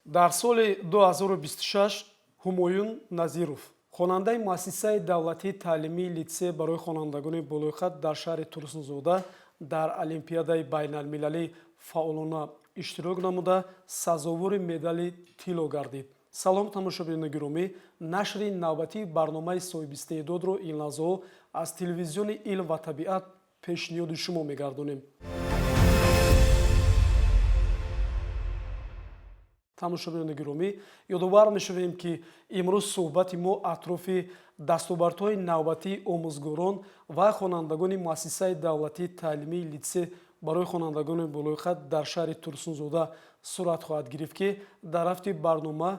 дар соли 2026 ҳумоюн назиров хонандаи муассисаи давлатии таълимии литсей барои хонандагони болоиқат дар шаҳри турсунзода дар олимпиадаи байналмилалӣ фаъолона иштирок намуда сазовори медали тилло гардид. салом тамошобинони гиромӣ, нашри навбатии барномаи соҳибистеъдодро ин лаҳзаҳо аз телевизиони илм ва табиат пешниҳоди шумо мегардонем. тамошобинони гиромӣ, ёдовар мешавем ки имрӯз суҳбати мо атрофи дастовардҳои навбатии омӯзгорон ва хонандагони муассисаи давлатии таълимии литсей барои хонандагони болоиқат дар шаҳри турсунзода сурат хоҳад гирифт ки дар ҳафти барнома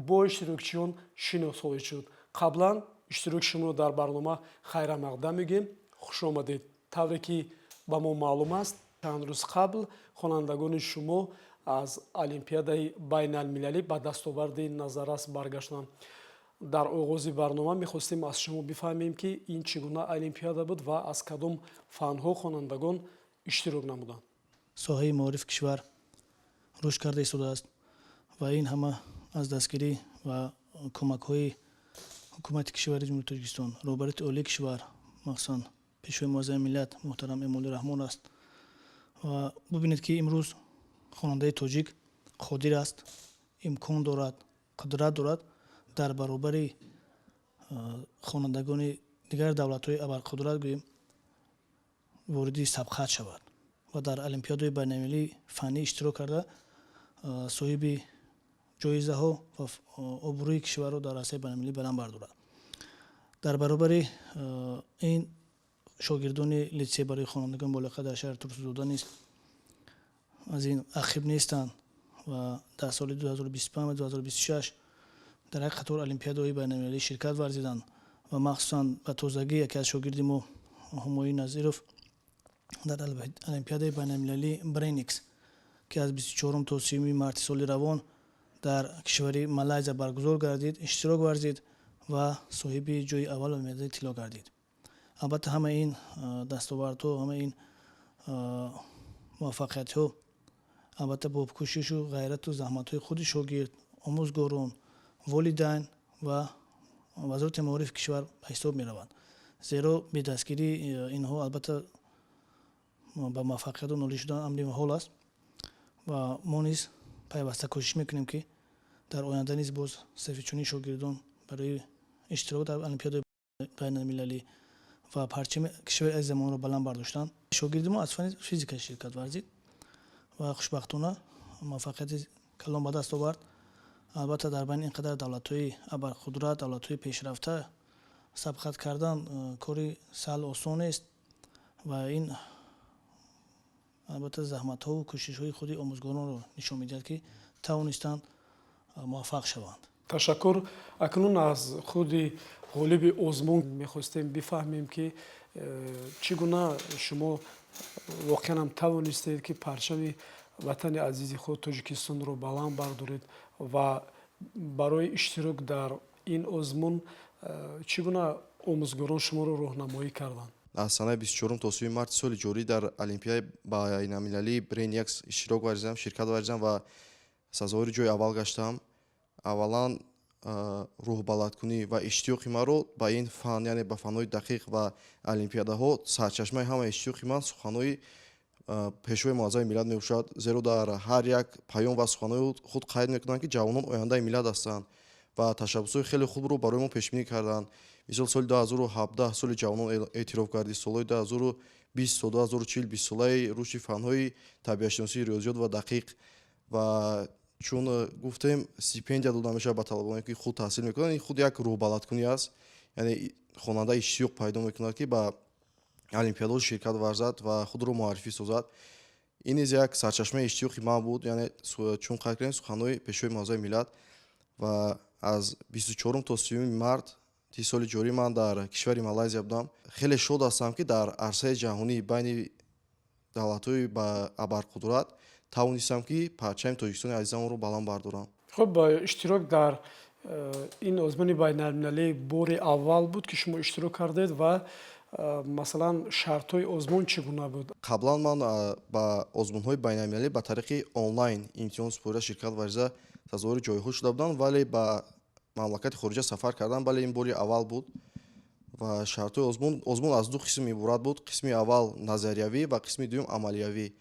бо иштирокчиён шинос хоҳед шуд. қаблан иштироки шуморо дар барнома хайрамақдам мегӯем. хушомадед. тавре ки ба мо маълум аст, чанд рӯз қабл хонандагони шумо аз олимпиадаи байналмилалӣ ба дастоварди назаррас баргаштанд. дар оғози барнома мехостем аз шумо бифаҳмем ки ин чӣ гуна олимпиада буд ва аз кадом фанҳо хонандагон иштирок намуданд. соҳаи маориф кишвар рушд карда истодааст ва ин ҳама аз дастгирӣ ва кӯмакҳои ҳукумати кишвари ҷумҳурии Тоҷикистон, роҳбарияти олии кишвар, махсусан пешвои муаззами миллат муҳтарам Эмомалӣ Раҳмон аст. ва бубинед ки имрӯз хонандаи тоҷик қодир аст, имкон дорад, қудрат дорад дар баробари хонандагони дигар давлатҳои абарқудрат гӯем вориди сабқат шавад ва дар олимпиадаи байналмилалии фаннӣ иштирок карда соҳиби ҷоизаҳо ва обрӯи кишварро дар арсаи байналмилалӣ баланд бардорад. дар баробари ин шогирдони литсей барои хонандагони болоиқат дар шаҳри турсунзода низ аз ин ақиб нестанд ва дар соли 2025 ва 2026 дар як қатор олимпиадаҳои байналмилалӣ ширкат варзиданд ва махсусан ба тозагӣ яке аз шогирди мо ҳумоюн назиров дар олимпиадаи байналмилалии Брейникс ки аз 24 то 30 марти соли равон дар кишвари Малайзия баргузор гардид, иштирок варзид ва соҳиби ҷойи аввал ва медали тилло гардид. албатта ҳама ин дастовардҳо, ҳама ин муваффақиятҳо албатта бо кӯшишу ғайрату заҳматҳои худи шогирд, омӯзгорон, волидайн ва вазорати маорифи кишвар ба ҳисоб мераванд. зеро бедастгирии инҳо албатта ба муваффақияту нолӣ шудан амри маҳол аст ва мо низ пайваста кӯшиш мекунем ки дар оянда низ боз сафи чунин шогирдон барои иштирок дар олимпиадаи байналмилалӣ ва парчами кишвари азизамонро баланд бардоштанд. шогирди мо аз фани физика ширкат варзид ва хушбахтона муваффақияти калон ба даст овард. албатта дар байни ин қадар давлатҳои абарқудрат, давлатҳои пешрафта сабқат кардан кори саҳл осон нест ва ин албатта заҳматҳову кӯшишҳои худи омӯзгоронро нишон медиҳад ки тавонистанд муваффақ шаванд. ташаккур. акнун аз худи ғолиби озмун мехостем бифаҳмем ки чӣ гуна шумо воқеан ҳам тавонистед ки парчами ватани азизи худ Тоҷикистонро баланд бардоред ва барои иштирок дар ин озмун чӣ гуна омӯзгорон шуморо роҳнамоӣ карданд? аз санаи 24 то 30 марти соли ҷорӣ дар олимпиадаи байналмилалии Брейникс иштирок варзидам, ширкат варзидам ва сазовори ҷойи аввал гаштам. аввалан рӯҳбаландкунӣ ва иштиёқи маро ба ин фан, яъне ба фанҳои дақиқ ва олимпиадаҳо сарчашмаи ҳамаи иштиёқи ман суханҳои пешвои муаззами миллат мебошад. зеро дар ҳар як паём ва суханҳои худ қайд мекунанд ки ҷавонон ояндаи миллат ҳастанд ва ташаббусҳои хеле хубро барои мо пешбинӣ карданд. мисол соли 2017 соли ҷавонон эътироф гардид, солҳои 2020 то 2040 20-солаи рушди фанҳои табиатшиносӣ, риёзиёт ва дақиқ ва чун гуфтем стипендия дода мешавад ба талабоне ки худ таҳсил мекунанд. ин худ як рӯҳбаландкунӣ аст, яъне хонанда иштиёқ пайдо мекунад ки ба олимпиадаҳо ширкат варзад ва худро муаррифӣ созад. ин низ як сарчашмаи иштиёқи ман буд, яъне чун қайд кардем суханҳои пешвои муаззами миллат ва аз 24 то 30 март ти соли ҷорӣ ман дар кишвари Малайзия будам. хеле шод ҳастам ки дар арсаи ҷаҳонӣ байни давлатҳои ба абарқудрат тавонистам ки парчами Тоҷикистони азизамонро баланд бардорам. хуб, иштирок дар ин озмуни байналмилалӣ бори аввал буд ки шумо иштирок кардед ва масалан шартҳои озмун чӣ гуна буд? қаблан ман ба озмунҳои байналмилалӣ ба тариқи онлайн имтиҳон супорида ширкат варзида сазовори ҷойҳо шуда буданд, вале ба мамлакати хориҷа сафар кардан. Бале ин бори аввал буд ва шартҳои озмун аз ду қисм иборат буд. Қисми аввал назариявӣ ва қисми дуюм амалиявӣ,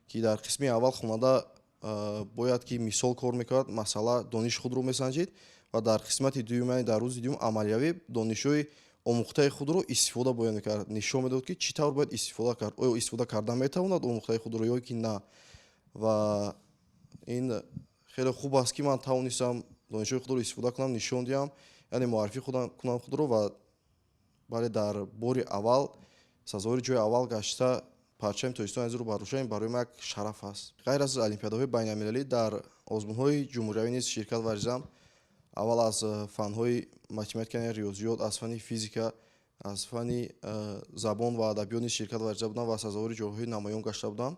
ки дар қисми аввал хонанда бояд ки мисол кор мекард, масъала дониши худро месанҷид, ва дар қисмати дуюм, яъне дар рӯзи дуюм амалиявӣ, донишҳои омӯхтаи худро истифода бояд мекард, нишон медод ки чӣ тавр бояд истифода кард, оё истифода кардан метавонад омӯхтаи худро ё ки на. ва ин хеле хуб аст ки ман тавонистам донишҳои худро истифода кунам, нишон диҳам, яъне муаррифӣ кунам худро. Ва бале дар бори аввал сазовори ҷои аввал гашта парчами Тоҷикистони азизро барошам барои ман як шараф аст. ғайр аз олимпиадаҳои байналмилалӣ дар озмунҳои ҷумҳуриявӣ низ ширкат варзидам. аввал аз фанҳои математика, риёзиёт, аз фани физика, аз фани забон ва адабиёт низ ширкат варзида будам ва сазовори ҷойҳои намоён гашта будам.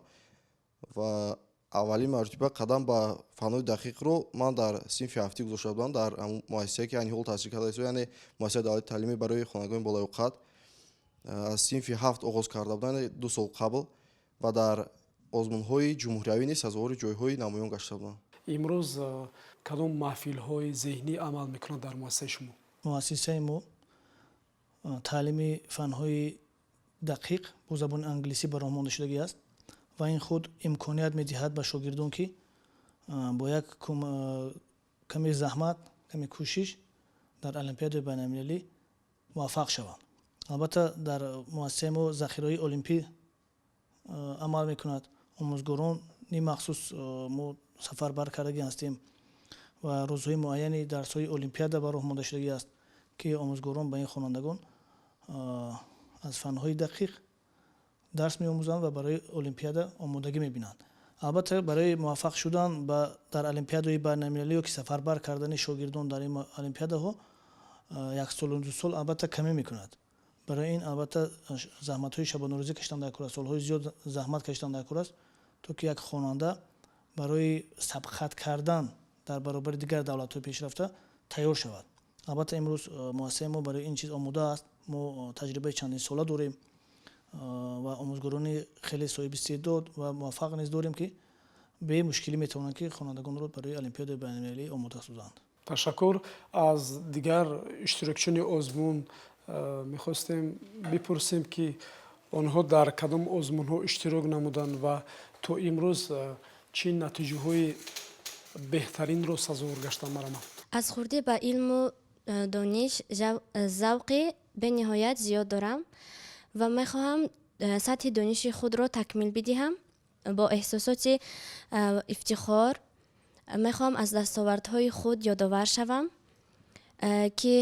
ва аввалин маротиба қадам ба фанҳои дақиқро ман дар синфи ҳафтӣ гузошта будам, дар муассисае ки айни ҳол таъсис карда, яъне муассисаи давлати таълимӣ барои хонагоҳи болои қад. аз синфи ҳафт оғоз карда будам, яъне 2 сол қабл, ва дар озмунҳои ҷумҳуриявӣ низ сазовори ҷойҳои намоён гашта будам. имрӯз кадом маҳфилҳои зеҳнӣ амал мекунад дар муассисаи шумо? муассисаи мо таълими фанҳои дақиқ бо забони англисӣ бароҳ монда шудагӣ аст ва ин худ имконият медиҳад ба шогирдон ки бо як каме заҳмат, каме кӯшиш дар олимпиадаи байналмилалӣ муваффақ шаванд. албатта дар муассисаи мо захираҳои олимпӣ амал мекунад. омӯзгорони махсус мо сафарбар кардагӣ ҳастем ва рӯзҳои муайяни дарсҳои олимпиада ба роҳ монда шудагӣ аст, ки омӯзгорон ба ин хонандагон аз фанҳои дақиқ дарс меомӯзанд ва барои олимпиада омодагӣ мебинанд. албатта барои муваффақ шудан дар олимпиадаҳои байналмилалӣ ё ки сафарбар кардани шогирдон дар ин олимпиадаҳо 1 солу 2 сол албатта камӣ мекунад. барои ин албатта заҳматҳои шабонарӯзӣ кашидан дар кор аст, солҳои зиёд заҳмат кашидан дар кор аст, то ки як хонанда барои сабқат кардан дар баробари дигар давлатҳои пешрафта тайёр шавад. албатта имрӯз муассисаи мо барои ин чиз омода аст. мо таҷрибаи чандин сола дорем ва омӯзгорони хеле соҳиби истеъдод ва муваффақ низ дорем, ки бе мушкилӣ метавонанд ки хонандагонро барои олимпиадаи байналмилалӣ омода созанд. ташаккур. аз дигар иштирокчиёни озмун мехостем бипурсем ки онҳо дар кадом озмунҳо иштирок намуданд ва то имрӯз чӣ натиҷаҳои беҳтаринро сазовор гаштанд. марамад аз хурдӣ ба илму дониш завқи бениҳоят зиёд дорам ва мехоҳам сатҳи дониши худро такмил бидиҳам. бо эҳсосоти ифтихор мехоҳам аз дастовардҳои худ ёдовар шавам, ки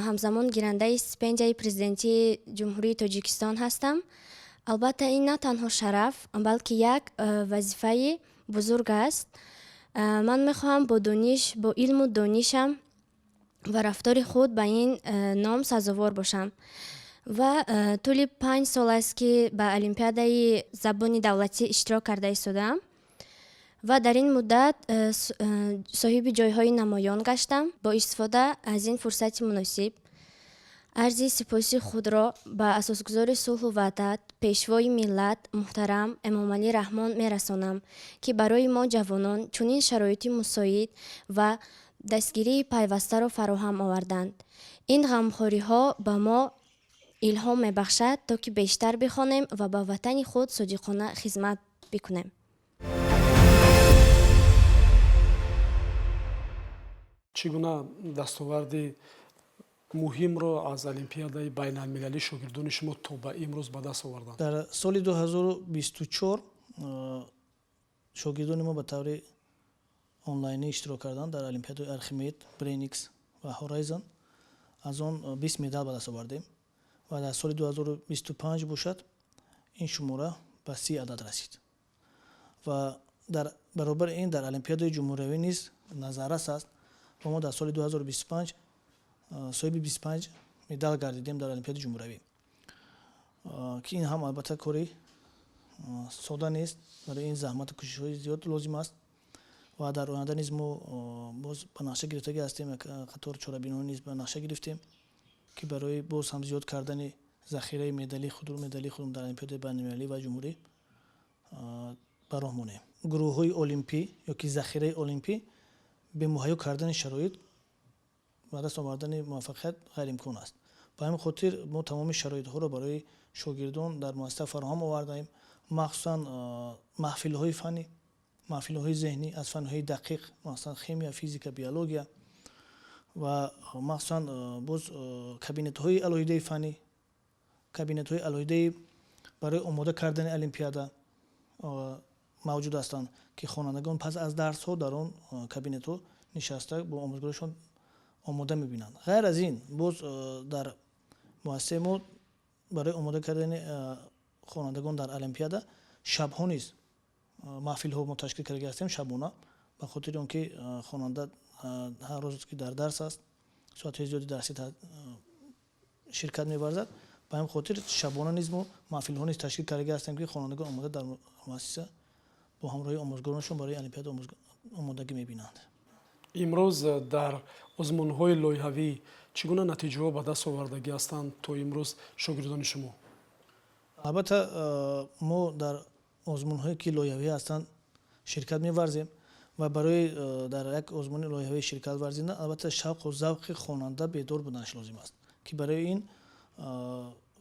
ҳамзамон гирандаи стипендияи президентии ҷумҳурии Тоҷикистон ҳастам. албатта ин на танҳо шараф, балки як вазифаи бузург аст. ман мехоҳам бо илму донишам ва рафтори худ ба ин ном сазовор бошам. ва тӯли 5 сол аст ки ба олимпиадаи забони давлатӣ иштирок карда истодаам ва дар ин муддат соҳиби ҷойҳои намоён гаштам. бо истифода аз ин фурсати муносиб арзи сипоси худро ба асосгузори сулҳу ваҳдат, пешвои миллат муҳтарам Эмомалӣ Раҳмон мерасонам, ки барои мо ҷавонон чунин шароити мусоид ва дастгирии пайвастаро фароҳам оварданд. ин ғамхориҳо ба мо илҳом мебахшад, то ки бештар бихонем ва ба ватани худ содиқона хизмат бикунем. чӣ гуна дастоварди муҳимро аз олимпиадаи байналмилалӣ шогирдони шумо то ба имрӯз ба даст оварданд? дар соли 2024 шогирдони мо ба таври онлайнӣ иштирок карданд дар олимпиадаи Архимед, Брейникс ва Horizon. аз он 20 медал ба даст овардем ва дар соли 2025 бошад ин шумора ба 30 адад расид. ва дар баробари ин дар олимпиадаи ҷумҳуриявӣ низ назаррас аст ва мо дар соли 2025 соҳиби 25 медал гардидем дар олимпиадаи ҷумҳуриявӣ, ки ин ҳам албатта кори сода нест. барои ин заҳмату кӯшишҳои зиёд лозим аст ва дар оянда низ мо боз ба нақша гирифтагӣ ҳастем. як қатор чорабиноҳо низ ба нақша гирифтем, ки барои боз ҳам зиёд кардани захираи медалии худро дар олимпиадаи байналмилалӣ ва ҷумҳурӣ ба роҳ монем. гурӯҳҳои олимпӣ ё ки захираи олимпӣ به مهیا کردن شرایط و دست آوردن موفقیت غیر امکان است. به همین خاطر ما تمام شرایط ها را برای شاگردان در مؤسسه فراهم آوردیم، مخصوصا محفل های فنی، محفل های ذهنی از فن های دقیق، مثلا شیمی، فیزیک، بیولوژی و مخصوصا باز کابینت های علایده فنی، کابینت های علایده برای آماده کردن المپیادا موجود هستند که خوانندگان پس از درس ها در آن کابینت ها نشسته با آموزگارشان آماده میبینند. غیر از این باز در مؤسسه ما برای آماده کردن خوانندگان در المپیادا شبها نیز محفل ها ما تشکیل کرده هستیم، شبانه، به خاطر اینکه خواننده هر روز که در درس است ساعت زیادی درسی شرکت می‌ورزد، به همین خاطر شبانه نیز ما محفل ها نیز تشکیل کرده هستیم که خوانندگان آماده در مؤسسه با همراهی آموزگارانشون برای المپیادا آمادگی می‌بینند. امروز در آزمون‌های لایحه‌ای چگونه نتیجه‌ها به دست آوردگی هستند تا امروز شاگردان شما؟ البته ما در آزمون‌هایی که لایحه‌ای هستند شرکت می‌ورزیم و برای در یک آزمون لایحه‌ای شرکت ورزیدن البته شوق و ذوق خواننده بیدار بودنش لازم است که برای این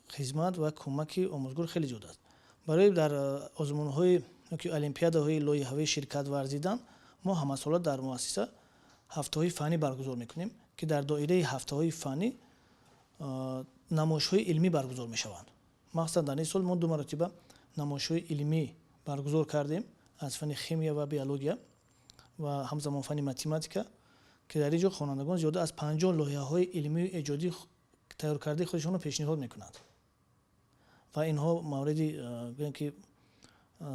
خدمت و کمک آموزگار خیلی زیاد است. برای در آزمون‌های که المپیاداهای لایحه‌ای شرکت ورزیدن ما همه ساله در مؤسسه هفته‌های فنی برگزار می‌کنیم که در دایره هفته‌های فنی نمایش‌های علمی برگزار می‌شوند. مثلا در این سال ما 2 مرتبه نمایش‌های علمی برگزار کردیم از فن شیمی و بیولوژی و همزمان فن متماتیک که در اینجا خوانندگان زیاده از 50 لایحه‌های علمی و ایجادی تیار کرده خودشون رو پیشنهاد می‌کنند و اینها موردی گویم که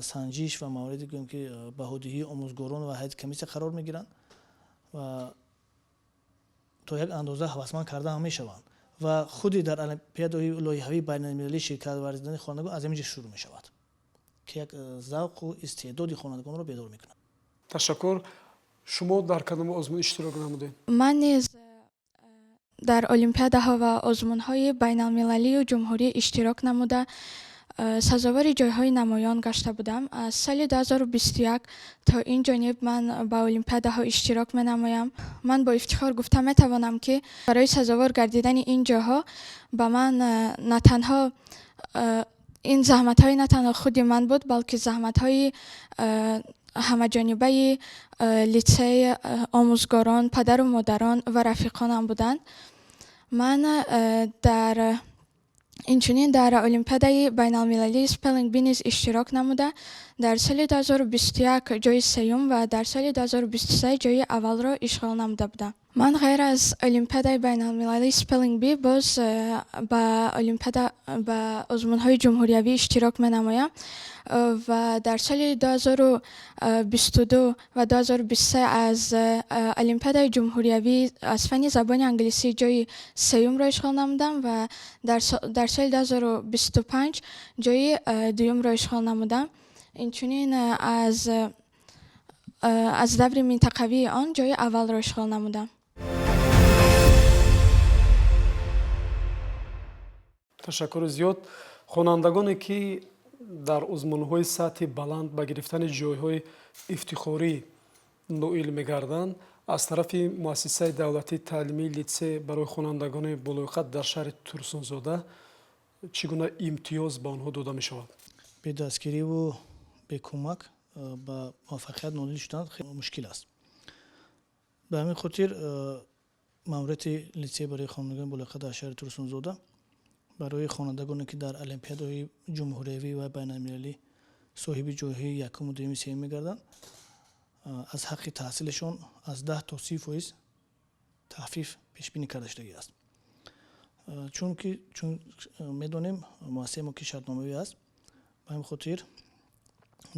سنجش و موردی گویم که بهادهی آموزگاران و هیئت کمیته قرار می‌گیرند و تا یک اندازه هوسمند کرده هم می‌شوند و خودی در المپیادهای لایحه‌ای بین‌المللی شرکت ورزیدن خوانندگان از اینجا شروع می‌شود که یک ذوق و استعداد خوانندگان را بیدار می‌کند. تشکر. شما در کدام آزمون اشتراک نمودید؟ من نیز در المپیادها و آزمون‌های بین‌المللی و جمهوری اشتراک نموده سزاوار جای‌های نمایان گشته بودم. از سال 2021 تا این جانب من با المپیادها اشتراک می‌نمایم. من با افتخار گفته می‌توانم که برای سزاوار گردیدن این جاها به من نه تنها این زحمت‌های نه تنها خود من بود بلکه زحمت‌های همه جانبه لیسه آموزگاران، پدر و مادران و رفیقانم بودند. من اینچنین در المپیادای بین‌المللی اسپلینگ بی نیز اشتراک نموده در سال 2021 جای سوم و در سال 2023 جای اول را اشغال نموده بودم. من غیر از المپیادای بین‌المللی اسپلینگ بی باز به آزمون‌های جمهوریوی اشتراک می‌نمایم و در سال 2022 و 2023 از المپیادای جمهوریوی از فن زبان انگلیسی جای سوم را اشغال نمودم و در سال 2025 جای دوم را اشغال نمودم. اینچنین از دور منطقوی آن جای اول را اشغال نمودم. تشکر زیاد. خوانندگانی که در آزمون‌های سطح بلند به گرفتن جای‌های افتخاری نائل می‌گردند از طرف مؤسسه دولتی تعلیمی لیسه برای خوانندگان بالایقت در شهر ترسونزاده چگونه امتیاز به آنها داده می‌شود؟ به دستگیری و به کمک به موفقیت نائل شدن خیلی مشکل است. به همین خاطر ماموریت لیسه برای خوانندگان بالایقت در شهر ترسونزاده برای خوانندگانی که در المپیادهای جمهوریوی و بین‌المللی صاحب جای‌های یکم و دوم سوم می‌گردند از حق تحصیلشان از 10 تا 30% تخفیف پیش بینی کرده شده است. چون می‌دانیم مؤسسه ما که شرطنامه‌ای است، به همین خاطر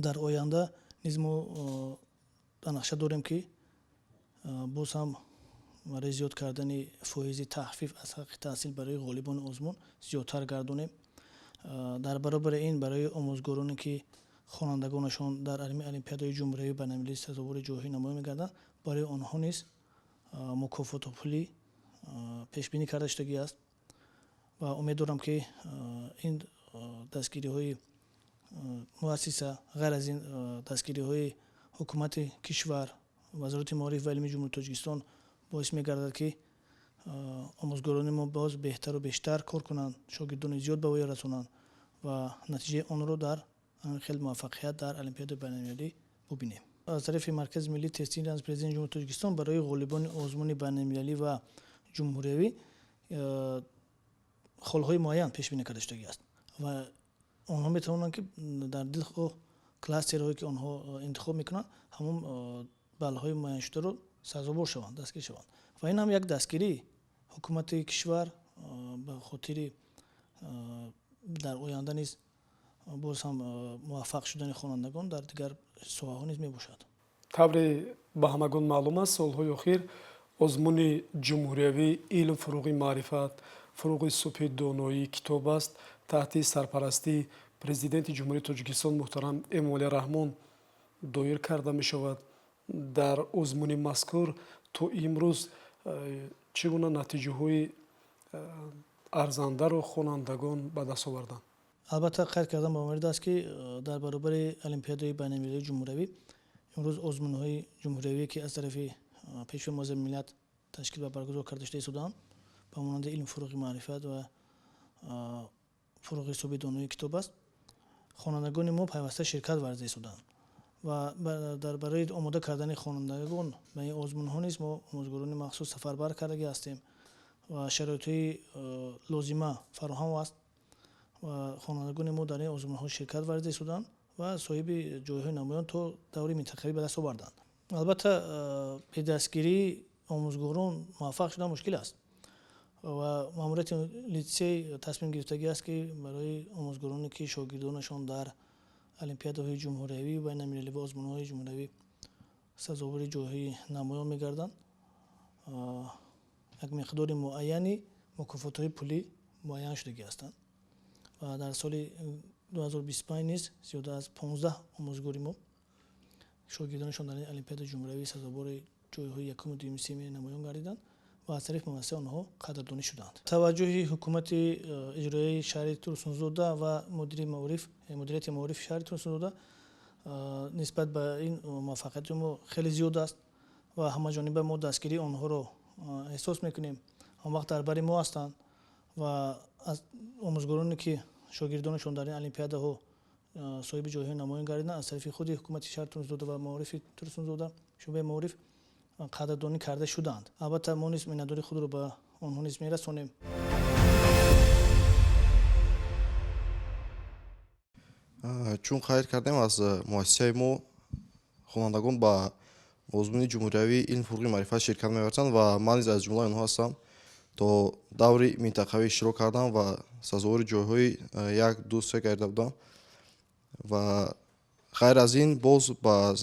در آینده نیز ما در نقشه داریم که باز هم برای زیاد کردن فایز تخفیف از حق تحصیل برای غالبان آزمون زیادتر گردانیم. در برابر این برای آموزگارانی که خوانندگانشان در المپیادهای جمهوریوی بین‌المللی سزاوار جای‌های نمایان می‌گردند برای آنها نیز مکافات پولی پیش بینی کرده شده است و امیدوارم که این دستگیری‌های مؤسسه غیر از این دستگیری‌های حکومت کشور вазорати маориф ва илми ҷумҳурии Тоҷикистон боис мегардад ки омӯзгорони мо боз беҳтару бештар кор кунанд, шогирдони зиёд ба воя расонанд ва натиҷаи онро дар хеле муваффақият дар олимпиадаи байналмилалӣ бубинем. аз тарафи маркази миллии тестии аз президенти ҷумҳурии Тоҷикистон барои ғолибони озмуни байналмилалӣ ва ҷумҳуриявӣ холҳои муайян пешбинӣ карда шудагӣ аст ва онҳо метавонанд ки дар дилхоҳ кластерҳое ки онҳо интихоб мекунанд ҳамон баллҳои муайяншударо сазовор шаванд, дастгир шаванд. Ва ин ҳам як дастгирии ҳукумати кишвар ба хотири дар оянда низ боз ҳам муваффақ шудани хонандагон дар дигар соҳаҳо низ мебошад. табре ба ҳамагон маълум аст, солҳои охир озмуни ҷумҳуриявӣ илм, фуруғи маърифат, фуруғи субҳи доноӣ китоб аст таҳти сарпарастии президенти ҷумҳурии Тоҷикистон муҳтарам Эмомалӣ Раҳмон доир карда мешавад. дар озмуни мазкур то имрӯз чӣ гуна натиҷаҳои арзандаро хонандагон ба даст оварданд? албатта қайд кардан ба маврид аст ки дар баробари олимпиадаи байналмилалии ҷумҳуриявӣ имрӯз озмунҳои ҷумҳуриявие ки аз тарафи пешвои муаззами миллат ташкил ва баргузор карда шуда истоданд ба монанди илм, фуруғи маърифат ва фуруғи субҳи доноии китоб аст, хонандагони мо пайваста ширкат варзида истоданд ва дар барои омода кардани хонандагон ба ин озмунҳо низ мо омӯзгорони махсус сафарбар кардагӣ ҳастем ва шароитҳои лозима фароҳам аст ва хонандагони мо дар ин озмунҳо ширкат варзида истоданд ва соҳиби ҷойҳои намоён то даври минтақавӣ ба даст оварданд. албатта бе дастгирии омӯзгорон муваффақ шудан мушкил аст ва маъмурияти литсей тасмим гирифтагӣ аст ки барои омӯзгороне ки шогирдонашон дар олимпиадаҳои ҷумҳуриявӣ ва байналмилалӣ ва озмунҳои ҷумҳуриявӣ сазовори ҷойҳои намоён мегарданд, як миқдори муайяни мукофотҳои пулӣ муайян шудагӣ ҳастанд ва дар соли 2025 низ зиёда аз 15 омӯзгори мо шогирдонашон дар олимпиадаи ҷумҳуриявӣ сазовори ҷойҳои якуму дуюми сеюми намоён гардиданд ва аз тарафи муассисаи онҳо қадрдонӣ шуданд. Таваҷҷӯҳи ҳукумати иҷроияи шаҳри Турсунзода ва мудирияти маорифи шаҳри Турсунзода нисбат ба ин муваффақияти мо хеле зиёд аст ва ҳамаҷониба мо дастгирии онҳоро эҳсос мекунем. Он вақт дар бари мо ҳастанд ва аз омӯзгороне ки шогирдонашон дар ин олимпиадаҳо соҳиби ҷойҳои намоён гардиданд аз тарафи худи ҳукумати шаҳри Турсунзода ва маорифи Турсунзода шӯъбаи маориф қадрдонӣ карда шуданд. Албатта мо низ миннатдории худро ба онҳо низ мерасонем. чун хайр кардем аз муассисаи мо хонандагон ба озмуни ҷумҳуриявӣ илм, фуруғи маърифат ширкат меварзанд ва ман низ аз ҷумлаи онҳо ҳастам. То даври минтақавӣ иштирок кардам ва сазовори ҷойҳои як ду се гардида будам ва ғайр аз ин боз ба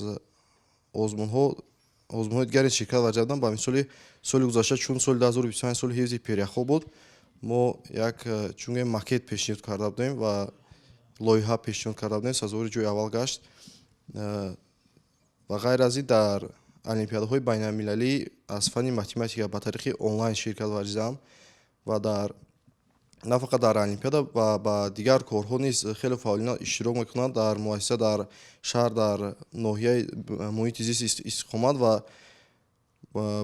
озмунҳои дигаре ширкат варзида будам. Ба мисоли соли гузашта чун соли 2025 соли ҳифзи пиряхҳо буд, мо як чунге макет пешниҳод карда будем ва лоиҳа пешниҳод карда будем, сазовори ҷойи аввал гашт. ва ғайр аз ин дар олимпиадаҳои байналмилалӣ аз фанни математика ба тариқи онлайн ширкат варзидам ва на фақат дар олимпиада ва ба дигар корҳо низ хеле фаъолина иштирок мекунанд дар муассиса дар шаҳр дар ноҳияи муҳити зист истиқомат ва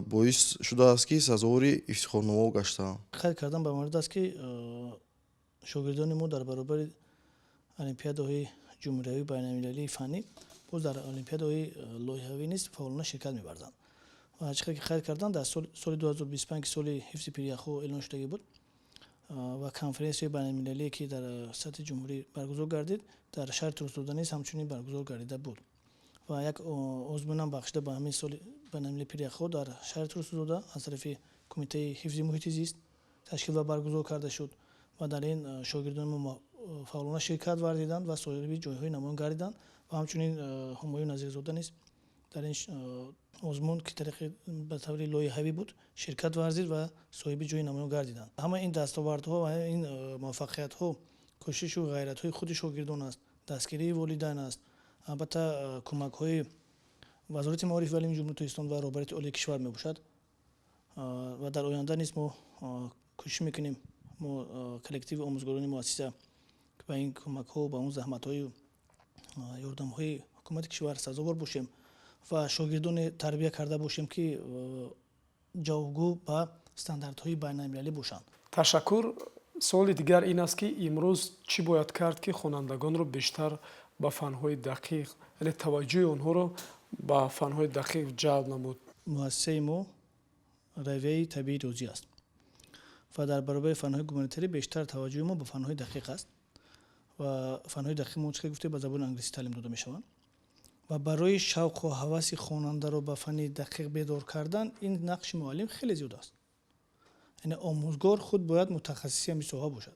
боис шудааст ки сазовори ифтихорномо гаштаам. қайд кардан ба маврид аст ки шогирдони мо дар баробари олимпиадаҳои ҷумҳуриявӣ байналмилалии фаннӣ боз дар олимпиадаҳои лоиҳавӣ низ фаъолона ширкат мебарзанд ва чӣ қадр ки қайд кардан дар соли 2025 ки соли ҳифзи пиряхҳо эълон шудагӣ буд ва конференсияи байналмилалие ки дар сатҳи ҷумҳурӣ баргузор гардид дар шаҳри Турсунзода низ ҳамчунин баргузор гардида буд ва як озмунам бахшида ба ҳамин соли байналмилалии пиряхҳо дар шаҳри Турсунзода аз тарафи кумитаи ҳифзи муҳити зист ташкил ва баргузор карда шуд ва дар ин шогирдони мо фаъолона ширкат варзиданд ва соҳиби ҷойҳои намоён гардиданд ва ҳамчунин ҳумоюн назирзода низ дар ин озмун ки ба таври лоиҳавӣ буд ширкат варзид ва соҳиби ҷойи намоён гардиданд. ҳама ин дастовардҳо ва ин муваффақиятҳо кӯшишу ғайратҳои худи шогирдон аст, дастгирии волидайн аст, албатта кӯмакҳои вазорати маориф ва илми ҷумҳурии Тоҷикистон ва роҳбарияти олии кишвар мебошад ва дар оянда низ мо кӯшиш мекунем мо коллективи омӯзгорони муассиса ба ин кӯмакҳо ба он заҳматҳои ёрдамҳои ҳукумати кишвар сазовор бошем ва шогирдоне тарбия карда бошем ки ҷавобгӯ ба стандартҳои байналмилалӣ бошанд. ташаккур. суоли дигар ин аст ки имрӯз чӣ бояд кард ки хонандагонро бештар ба фанҳои дақиқ, яъне таваҷҷӯҳи онҳоро ба фанҳои дақиқ ҷалб намуд? муассисаи мо равияи табиии розӣ аст ва дар баробари фанҳои гуманитарӣ бештар таваҷҷӯҳи мо ба фанҳои дақиқ аст ва фанҳои дақиқ мо чӣ гуфте ба забони англисӣ таълим дода мешаванд ва барои шавқу ҳаваси хонандаро ба фани дақиқ бедор кардан ин нақши муаллим хеле зиёд аст. яъне омӯзгор худ бояд мутахассиси ҳамин соҳа бошад.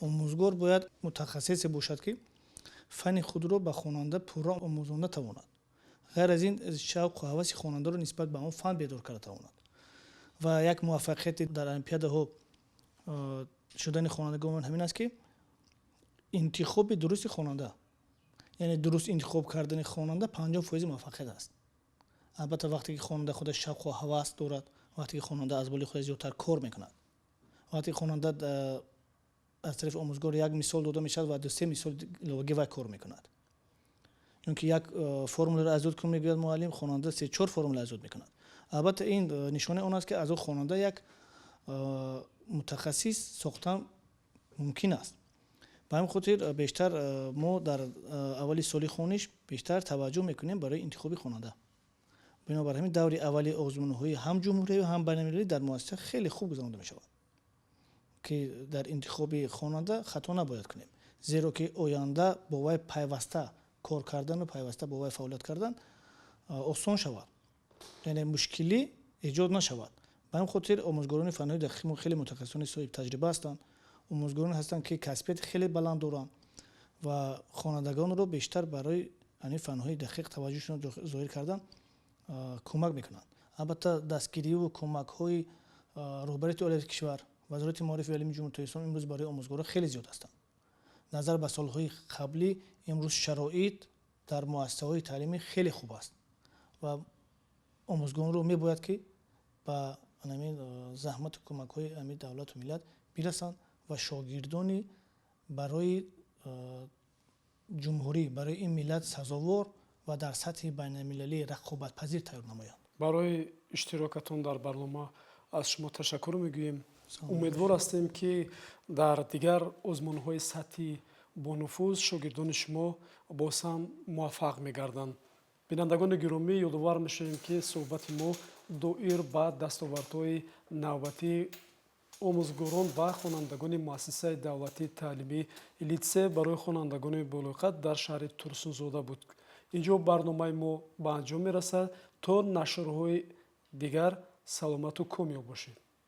омӯзгор бояд мутахассисе бошад ки фани худро ба хонанда пурра омӯзонда тавонад. ғайр аз ин шавқу ҳаваси хонандаро нисбат ба он фан бедор карда тавонад. ва як муваффақияти дар олимпиадаҳо шудани хонандагон ҳамин аст ки интихоби дурусти хонанда, яъне дуруст интихоб кардани хонанда 50% муваффақият аст. албатта вақте ки хонанда худаш шавқу ҳавас дорад, вақте ки хонанда аз боли худаш зиёдтар кор мекунад, вақте ки хонанда аз тарафи омӯзгор як мисол дода мешавад ва 2-3 мисол иловагӣ вай кор мекунад. ин ки як формуларо азод кун мегӯяд муаллим, хонанда 3-4 формула азод мекунад. албатта ин нишони он аст ки аз он хонанда як мутахассис сохтан мумкин аст. ба ҳамин хотир бештар мо дар аввали соли хониш бештар таваҷҷӯҳ мекунем барои интихоби хонанда. бинобар ҳамин даври аввали озмунҳои ҳам ҷумҳурӣ ҳам байналмилалӣ дар муассиса хеле хуб гузаронида мешавад ки дар интихоби хонанда хато набояд кунем, зеро ки оянда бо вай пайваста кор кардану пайваста бо вай фаъолият кардан осон шавад, яъне мушкилӣ эҷод нашавад. ба ҳамин хотир омӯзгорони фанҳои дақиқи мо хеле мутахассисони соҳиби таҷриба ҳастанд, омӯзгороне ҳастанд ки касбияти хеле баланд доранд ва хонандагонро бештар барои ҳамин фанҳои дақиқ таваҷҷӯҳшон зоҳир кардан кӯмак мекунанд. албатта дастгириву кӯмакҳои роҳбарияти олияти кишвар, вазорати маориф ва илми ҷумҳурии ислом имрӯз барои омӯзгорон хеле зиёд ҳастанд. назар ба солҳои қаблӣ имрӯз шароит дар муассисаҳои таълимӣ хеле хуб аст ва омӯзгоронро мебояд ки ба ҳамин заҳмату кӯмакҳои ҳамин давлату миллат бирасанд ва шогирдони барои ҷумҳурӣ, барои ин миллат сазовор ва дар сатҳи байналмилалӣ рақобатпазир тайёр намоянд. барои иштирокатон дар барнома аз шумо ташаккур мегӯем. умедвор ҳастем ки дар дигар озмунҳои сатҳи бонуфуз шогирдони шумо боз ҳам муваффақ мегарданд. бинандагони гиромӣ, ёдовар мешавем ки суҳбати мо доир ба дастовардҳои навбатии омӯзгорон ва хонандагони муассисаи давлатии таълимӣ литсей барои хонандагони болоқат дар шаҳри турсунзода буд. инҷо барномаи мо ба анҷом мерасад. то нашрҳои дигар саломату комёб бошед.